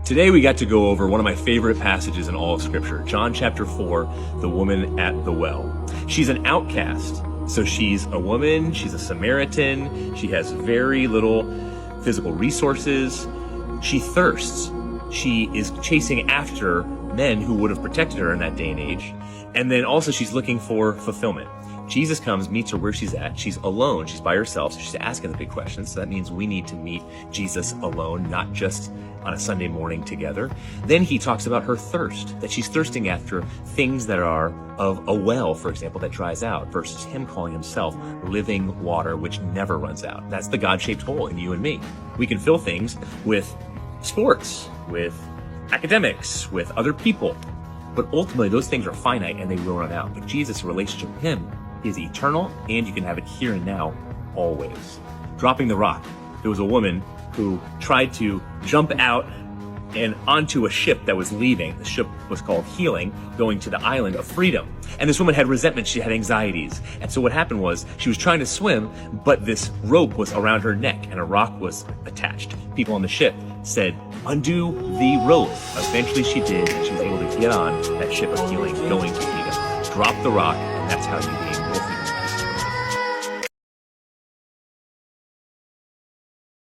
Today we got to go over one of my favorite passages in all of Scripture, John chapter 4, the woman at the well. She's an outcast, so she's a woman, she's a Samaritan, she has very little physical resources, she thirsts, she is chasing after men who would have protected her in that day and age, and then also she's looking for fulfillment. Jesus comes, meets her where she's at. She's alone. She's by herself. So she's asking the big questions. So that means we need to meet Jesus alone, not just on a Sunday morning together. Then he talks about her thirst, that she's thirsting after things that are of a well, for example, that dries out, versus him calling himself living water, which never runs out. That's the God-shaped hole in you and me. We can fill things with sports, with academics, with other people. But ultimately, those things are finite and they will run out. But Jesus' relationship with him is eternal, and you can have it here and now, always. Dropping the rock. There was a woman who tried to jump out and onto a ship that was leaving. The ship was called Healing, going to the island of freedom. And this woman had resentment, she had anxieties. And so what happened was, she was trying to swim, but this rope was around her neck and a rock was attached. People on the ship said, undo the rope. Eventually she did, and she was able to get on that ship of healing, going to freedom. Drop the rock, and that's how you